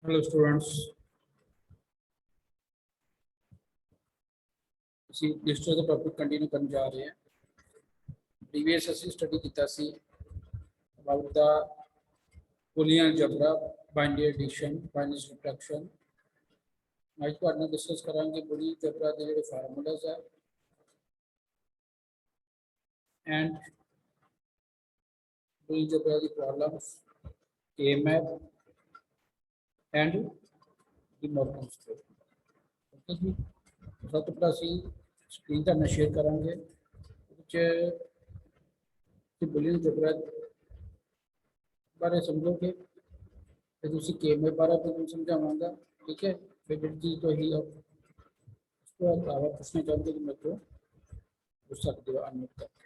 Hello students, ਅਸੀਂ ਲਿਸਟਰ ਦਾ ਟੌਪਿਕ ਕੰਟੀਨਿਊ ਕਰਨ ਜਾ ਰਹੇ ਹਾਂ। ਪ੍ਰੀਵੀਅਸ ਅਸੀਂ ਸਟੱਡੀ ਕੀਤਾ ਸੀ about the Boolean algebra, binary addition, binary subtraction. ਅੱਜ ਤੁਹਾਡੇ ਨਾਲ ਡਿਸਕਸ ਕਰਾਂਗੇ ਬੂਲੀਅਨ ਅਲਜਬਰਾ ਦੇ ਜਿਹੜੇ ਫਾਰਮੂਲਾਜ਼ ਹੈ and boolean algebra the problems, K map and the ਮੋਰਗਨਸ theorem. Okay ਜੀ, ਸਭ ਤੋਂ ਪਹਿਲਾਂ ਅਸੀਂ ਸਕਰੀਨ ਤੁਹਾਨੂੰ ਸ਼ੇਅਰ ਕਰਾਂਗੇ ਵਿੱਚ ਬੂਲੀਅਨ ਅਲਜਬਰਾ बारे समझोगे फिर तुम के में बारे में समझावगा। ठीक है, फिर चीज़ तो ही उसको अलावा पूछना चाहते तो मेरे को पूछ सकते हो अनम्यूट करके।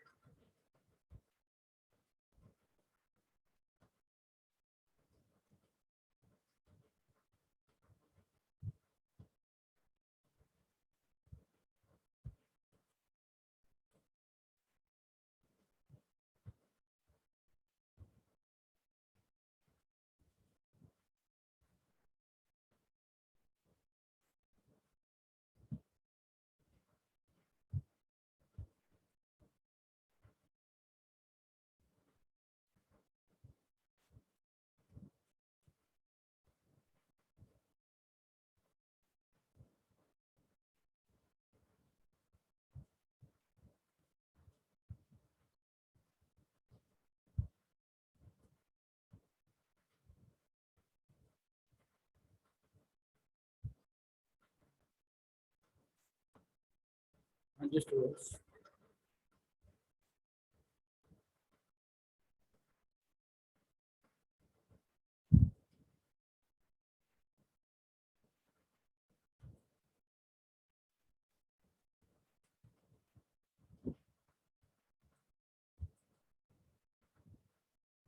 हाँ जी स्टूडेंट्स,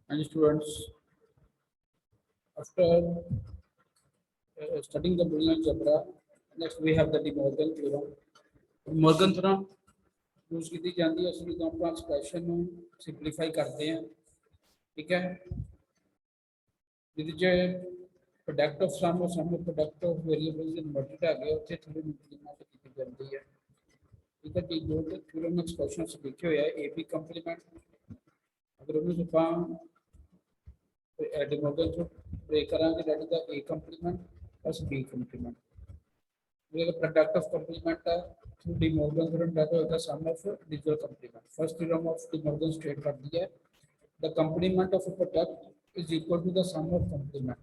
हाँ जी students, after studying the Boolean algebra, next we have the De Morgan theorem. Morgan theorem use की जाती है असली तो आप एक्सप्रैशन ਨੂੰ सिंपलीफाई करते हैं। ठीक है, जिहदे प्रोडक्ट ऑफ सम और sum of product of variables inverted आ गया उत्थे थोड़ी इंप्लीमेंट की जाती है। ठीक है, जो थ्योरम एक्सप्रेशन लिखे हुए है ए बी कंप्लीमेंट, अगर उन्हें आप De Morgan थ्रू ब्रेक करांगे that is the A complement plus B complement. अगर प्रोडक्ट ऑफ कंप्लीमेंट है through De Morgan theorem that होगा sum of digital complement. First theorem of De Morgan state कर दिया है the complement of a product is equal to the sum of complement.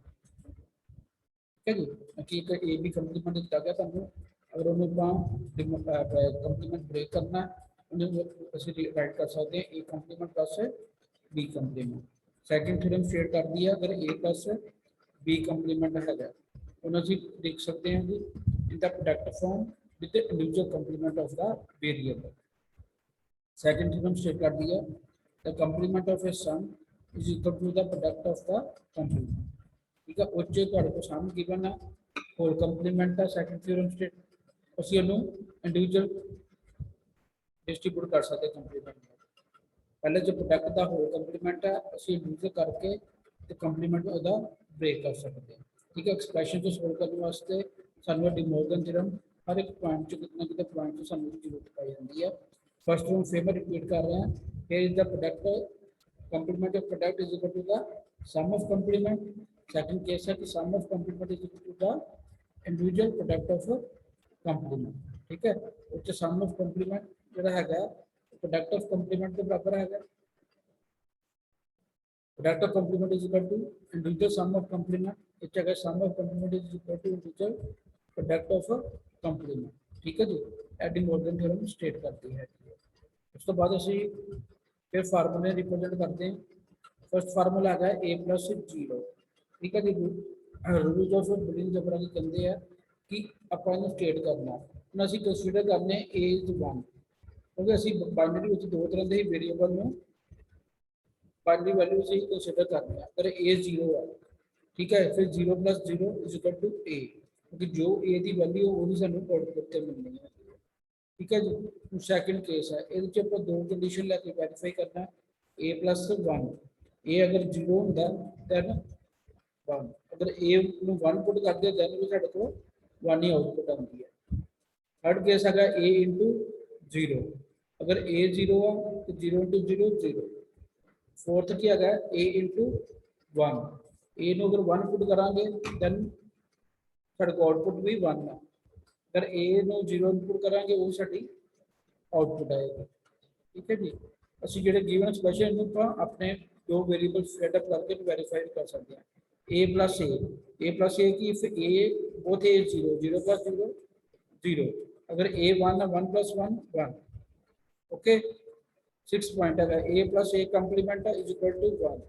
ठीक है जी, कि ए b complement दिता गया तुहानू, अगर उन्हें कंप्लीमेंट ब्रेक करना उन्हें असं राइट कर सकते हैं A complement plus B complement. Second theorem state कर दिया अगर ए प्लस बी कंप्लीमेंट है उन्हें अभी देख सकते हैं जी in the product form with the individual complement of the variable. Second theorem state कर दिया the complement of a sum is equal to the product of the complement. ठीक है, उच्च तुहाडे को सम गिवन है होल कंप्लीमेंट है। Second theorem state ਅਸੀਂ ਉਹਨੂੰ इंडिविजुअल डिस्ट्रीब्यूट कर सकते कंप्लीमेंट। पहले जो प्रोडक्ट का होल कंप्लीमेंट है ਅਸੀਂ इंडिविजुअल करके तो कंप्लीमेंट ਉਹਦਾ ब्रेक कर सकते हैं। ठीक है, एक्सप्रैशन को सोल्व करने वास्ते ਸਾਨੂੰ De Morgan थ्योरम हर एक पॉइंट से कितना कितना पॉइंट से ਸਾਨੂੰ जरूरत पाई जाती है। फर्स्ट हम फिर रिपीट कर रहे हैं, here is the product complement of product is equal to the sum of complement। Second case है कि sum of complement is equal to the individual product of complement। ठीक है, उच्च sum of complement ਜਿਹੜਾ ਹੈਗਾ प्रोडक्ट ऑफ कंप्लीमेंट के बराबर है। Product of complement is equal to individual sum of complement, इस जगह sum of complement is equal to individual product of complement. ठीक है जी, De Morgan थ्योरम स्टेट करती है। उस तो बाद ਅਸੀਂ फिर फार्मूले रिप्रेजेंट करते हैं। फर्स्ट फार्मूला है ए प्लस जीरो। ठीक है जी, रूल्स ऑफ बूलियन अलजबरा की कहते हैं कि ਆਪਾਂ ਇਹਨੂੰ स्टेट करना ਹੁਣ ਅਸੀਂ कंसीडर करने ए इज 1 क्योंकि ਅਸੀਂ बाइनरी ਵਿੱਚ दो तरह ਦੇ वेरिएबल ਨੂੰ बाइनरी वैल्यू से ही कंसीडर करते हैं। अगर ए 0 है, ठीक है, फिर 0 प्लस 0 इज इक्वल टू ए, क्योंकि जो ए की वैल्यू वो भी सानू आउटपुट से मिलनी है। ठीक है जी, सैकेंड केस है ये दो कंडीशन लैके वेरीफाई करना ए प्लस 1। ए अगर 0 होंगे दैन 1 अगर a ਨੂੰ 1 ਪੁੱਟ ਕਰਦੇ then ਵੀ ਸਾਡੇ ਕੋਲ 1 ਹੀ ਆਊਟਪੁੱਟ ਆਉਂਦੀ ਹੈ। थर्ड केस है a इंटू 0 अगर a 0 है तो 0 इंटू 0 0। फोर्थ की है a इंटू 1 a ਨੂੰ अगर 1 पुट करांगे then ਸਾਡੇ ਕੋਲ आउटपुट भी 1 है। अगर a ਨੂੰ 0 इनपुट करांगे वो साडी आउटपुट आएगा। ठीक है जी, ਅਸੀਂ ਜਿਹੜੇ गिवन एक्सप्रेशन ਨੂੰ ਆਪਾਂ ਆਪਣੇ दो वेरिएबल सेटअप करके वेरीफाई कर सकते हैं। a plus a की if a both a 0 0 plus 0 0 अगर a 1 है 1 plus 1 1। ओके 6 पॉइंट है a plus a कंप्लीमेंट है इज इक्वल टू 1।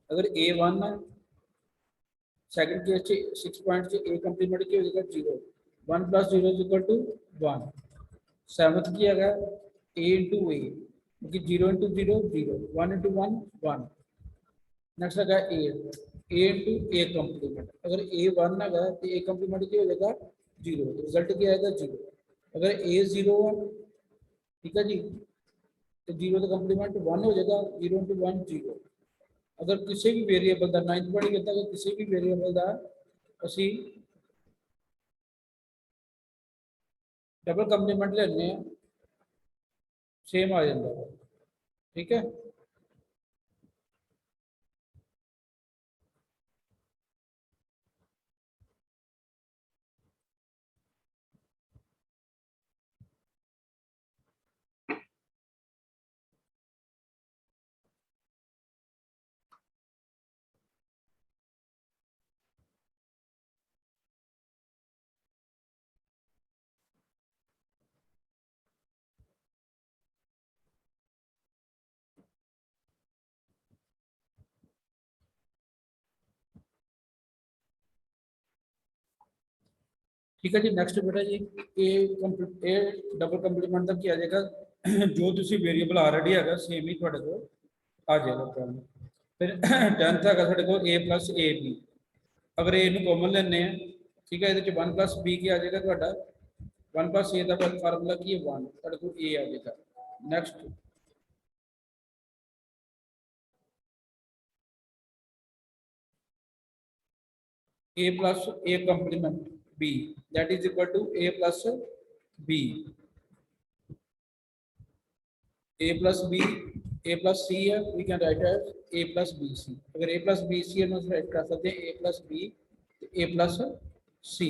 अगर a 1 है सेकंड केस 6 पॉइंट से a कंप्लीमेंट की हो जाएगा 0 1 plus 0 is equal to 1। Seventh की है a into a क्योंकि 0 into 0 0 1 into 1 1। नेक्स्ट है a into a कंप्लीमेंट अगर a 1 है तो a कंप्लीमेंट की हो जाएगा 0 रिजल्ट क्या आएगा 0। अगर a 0 है ठीक है जी तो 0 का कंप्लीमेंट 1 हो जाएगा 0 into 1 0। अगर किसी भी वेरिएबल का 9th पढ़ी कहता है किसी भी वेरिएबल का असी डबल कंप्लीमेंट लेने सेम आ जाता है। ठीक है ठीक है जी नेक्स्ट बेटा जी ए डबल कंप्लीमेंट का क्या आ जाएगा जो तुसी वेरिएबल ऑलरेडी है सेम ही थोड़े को आ जाएगा प्रॉब्लम। फिर 10th है साडे को a plus a b अगर a ਨੂੰ ਕਾਮਨ ਲੈਣੇ ਆ ठीक है ਇਹਦੇ ਚ 1 plus b ਕੀ ਆ ਜਾਏਗਾ ਤੁਹਾਡਾ 1 plus a ਦਾ ਫਾਰਮੂਲਾ ਕੀ ਹੈ 1 ਤੁਹਾਡੇ ਕੋਲ a ਆ ਜਾਏਗਾ। Next a plus a complement b that is equal to a plus b a plus b a plus c है we can write as a plus b c अगर a plus b c है हम right कर सकते हैं a plus b a plus c।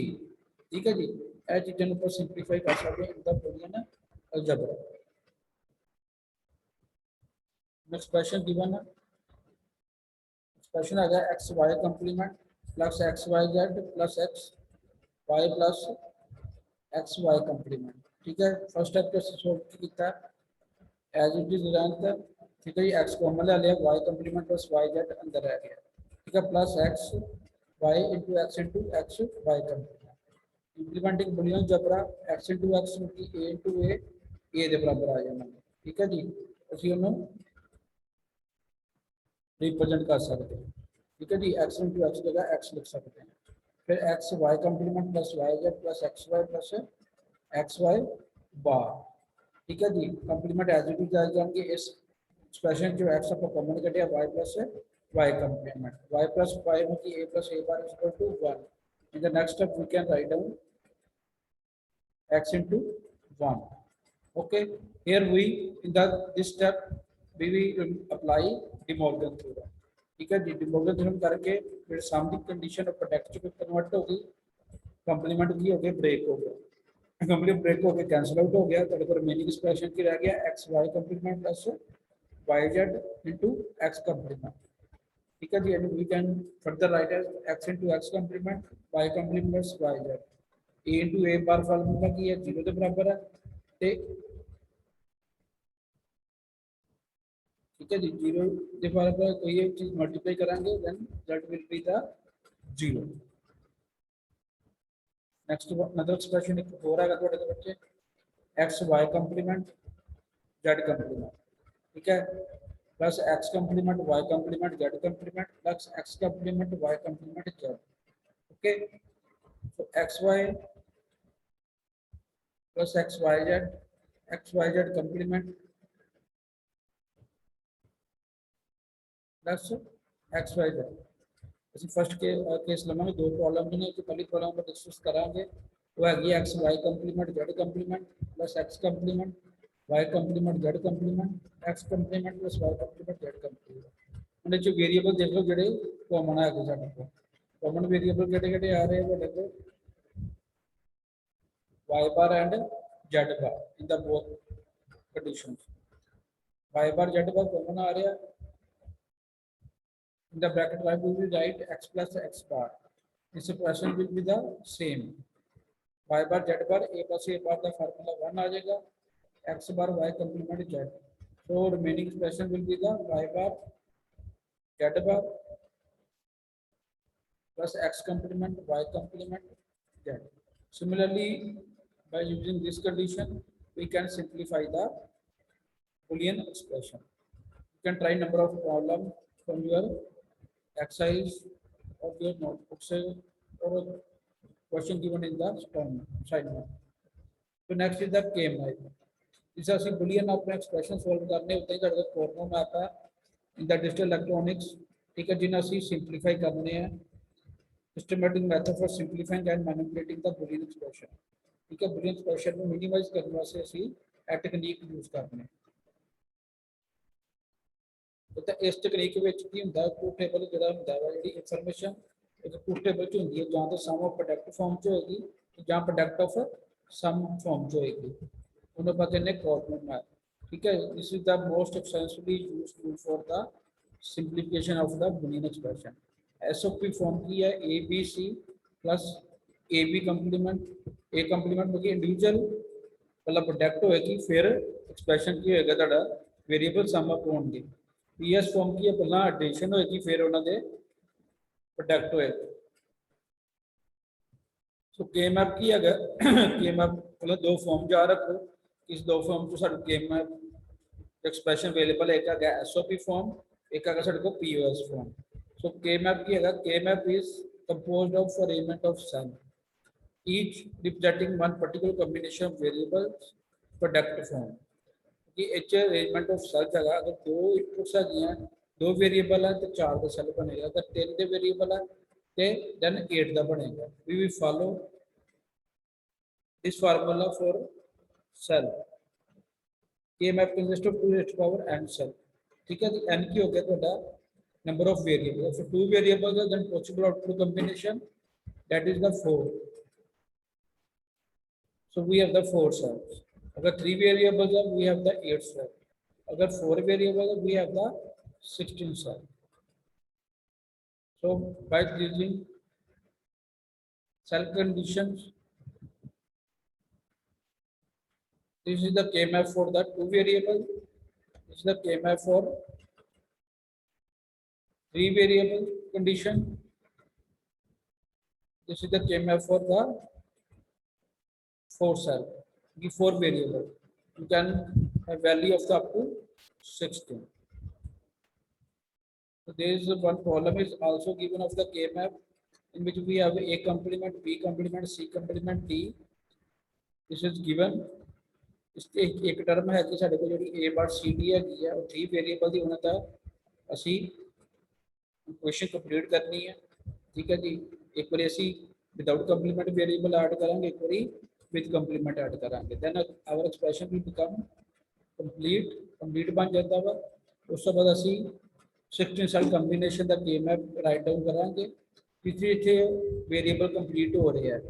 ठीक है जी यह चीज़ों को सिंपलीफाई कर सकते हैं इनका Boolean algebra. Next question given है क्वेश्चन है X Y complement plus X Y Z plus X Y plus X Y complement. ठीक है फर्स्ट स्टेप जो सोल्व किया एज इट इज लेंथ ठीक है जी एक्स कॉमन ले लिया Y complement plus Y Z अंदर रह गया। ठीक है plus X Y into X Y complement implementing Boolean algebra X into X की ए इंटू ए के बराबर आ जाना। ठीक है जी ਅਸੀਂ ਉਹਨੂੰ रिप्रेजेंट कर सकते हैं। ठीक है जी एक्स इंटू एक्स जगह एक्स लिख सकते हैं फिर X Y complement plus Y Z plus X Y bar. ठीक है जी कंप्लीमेंट एज इट इज आ जाएंगे इस एक्सप्रेशन जो एक्स आपको कॉमन कटिया Y plus Y complement Y plus Y में की A plus A bar is equal to 1। In the next step we can write down x into 1। okay here we in this step we will apply De Morgan theorem। ठीक है जी De Morgan theorem करके फिर सामने condition of product में convert हो गई complement की हो गई ब्रेक हो गया कंप्लीमेंट ब्रेक हो गया कैंसिल आउट हो गया तो रिमेनिंग एक्सप्रेशन की रह गया X Y complement plus Y Z into X complement. ठीक है जी and we can further write as X into X complement Y complement plus Y Z A into A bar formula की है 0 के बराबर है ते ठीक है जी 0 के बराबर कोई एक चीज मल्टीप्लाई करेंगे then that will be the 0। Next another expression एक और आएगा थोड़े बच्चे x Y complement z complement. ठीक है plus x complement Y complement z complement plus x complement Y complement z. Okay so xy plus xyz complement plus xyz। ਅਸੀਂ first case ਲਵਾਂਗੇ। ਦੋ ਪ੍ਰੋਬਲਮ ਨੇ, ਇੱਕ ਪਹਿਲੀ ਪ੍ਰੋਬਲਮ ਆਪਾਂ ਡਿਸਕਸ ਕਰਾਂਗੇ ਉਹ ਹੈਗੀ x y complement z complement plus x complement y complement z complement x complement plus Y complement z complement. उन्हें जो वेरिएबल देख लो जोड़े कॉमन है साढ़े को कॉमन वेरिएबल किहड़े आ रहे हैं देखो Y bar and Z bar in the both conditions. Y bar Z bar common आ रहा in the bracket y will be write x plus x bar. This expression will be the same. Y bar z bar a plus a bar the formula 1 आ जाएगा x bar y complement z. So remaining expression will be the y bar z bar plus x complement y complement z. Similarly, by using this condition, we can simplify the Boolean expression. You can try number of problems from your exercise of your notebooks or question given in the assignment. So next is the KMI. जिसे असं Boolean अपने expression solve करने होते हैं जो formula में आता है इन द डिजिटल इलेक्ट्रॉनिक्स। ठीक है, जिन्हें असं सिंपलीफाई करने हैं systematic method for simplifying and manipulating the Boolean expression. ठीक है, बुलियन एक्सप्रेशन को मिनिमाइज करने वास्ते असं यह टेक्निक यूज करने। तो इस तकनीक में की होंगे ट्रूथ टेबल जो होंगे जी इनफॉर्मेशन एक ट्रूथ टेबल च होंगी है जां तो सम ऑफ प्रोडक्ट फॉर्म च होएगी जां प्रोडक्ट ऑफ सम फॉर्म च होएगी। उन्हें पता है कॉर्नर मैथ। ठीक है, this is the most extensively used tool for the simplification of the Boolean expression. SOP form की है a b c plus a b complement a complement होगी इंडिविजुअल मतलब प्रोडक्ट होएगी फिर एक्सप्रेशन की होएगा तुहाडा वेरिएबल सम अपॉन दी। पीएस फॉर्म की पहला एडिशन होएगी फिर उन्होंने प्रोडक्ट होएगा। सो के मैप की है के मैप मतलब दो फॉर्म जा रखो इस दो फॉर्म तो साडे के मैप एक्सप्रेशन अवेलेबल एक है एसओपी फॉर्म एक है साडे को पीओएस फॉर्म। सो के मैप की है K map is composed of arrangement of cell each representing one particular combination of variables product form कि एच अरेंजमेंट ऑफ सेल्स है। अगर दो इनपुट्स है दो वेरिएबल है तो 4 का सेल बनेगा, अगर 3 के वेरिएबल है तो दैन 8 का बनेगा। We will follow this formula for cell K map consist of 2 raised to power n cell. ठीक है, n की हो गया ਤੁਹਾਡਾ number of variable. So 2 variables then possible output combination that is the 4। So we have the 4 cells. अगर 3 variables है we have the 8 cell, अगर 4 variables है we have the 16 cell. So by using cell conditions, this is the K-map for the 2 variable, this is the K-map for 3 variable condition, this is the K-map for the 4 cell, the 4 variable. You can have value of the up to 16. So there is one problem is also given of the K-map in which we have A complement, B complement, C complement, D. This is given. इसके एक term है कि साडे को जो A bar C D है वो 3 variable दी होना था असी इक्वेशन कंप्लीट करनी है। ठीक है जी, एक बार असी विदाउट कंप्लीमेंट वेरिएबल ऐड करांगे, एक बार विद कंप्लीमेंट ऐड करांगे, then our expression will become complete बन जाता वा। उस तो बाद असी 16 सेल कंबीनेशन का के मैप राइट डाउन करांगे जिथे इतने वेरिएबल कंप्लीट हो रहे हैं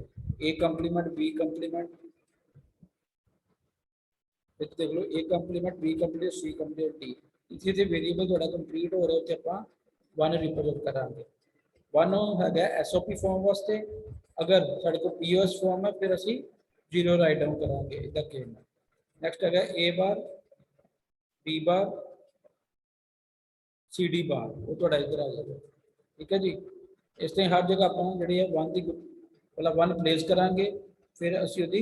ए कंप्लीमेंट बी कंप्लीमेंट देख लो ए कंप्लीमेंट बी कंप्लीमेंट सी कंप्लीमेंट डी इतने इतने वेरिएबल थोड़ा कंप्लीट हो रहे उत्थे आपां 1 रिप्रेजेंट करांगे। 1 है एसओपी फॉर्म वास्ते, अगर साडे को पीओएस फॉर्म है फिर असी 0 राइट डाउन करांगे इधर के मैप। नेक्स्ट है ए बार बी बार सी डी बार वो थोड़ा इधर आ जाएगा। ठीक है जी, इस तरह हर जगह आप जी 1 की मतलब 1 प्लेस करांगे फिर असी उसकी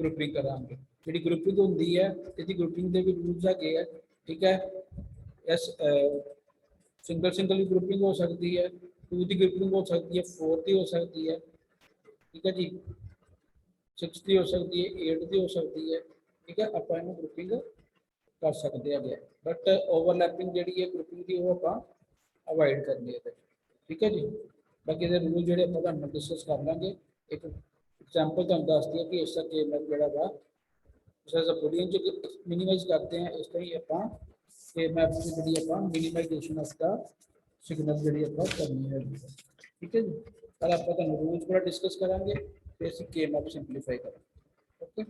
ग्रुपिंग करांगे। जी ग्रुपिंग होंगी है इसकी ग्रुपिंग के भी रूल्स है। ठीक है, इस सिंगल सिंगल की ग्रुपिंग हो सकती है, 2 की ग्रुपिंग हो सकती है, 4 की हो सकती है। ठीक है जी, 6 की हो सकती है, 8 की हो सकती है। ठीक है, आप ग्रुपिंग कर सकते हैं, बट ओवरलैपिंग जी है ग्रुपिंग की वो आप अवॉइड करनी है। ठीक है जी। बाकी ये रूल जोड़े ਆਪਾਂ ਤੁਹਾਨੂੰ डिस्कस कर ਲਾਂਗੇ। एक एग्जांपल ਤੁਹਾਨੂੰ ਦੱਸਦੀ ਹੈ कि इसका के मतलब ਜਿਹੜਾ ਵਾ जैसा बूलियन जो मिनिमाइज करते हैं इस तरह ही ਆਪਾਂ के मैप की ਜਿਹੜੀ ਆਪਾਂ मिनिमाइजेशन ऑफ द सिग्नल ਜਿਹੜੀ ਆਪਾਂ करनी है। ठीक है जी। पर ਆਪਾਂ ਤੁਹਾਨੂੰ रूल्स पूरा डिस्कस करांगे फिर ਅਸੀਂ के मैप सिंपलीफाई करेंगे। ओके।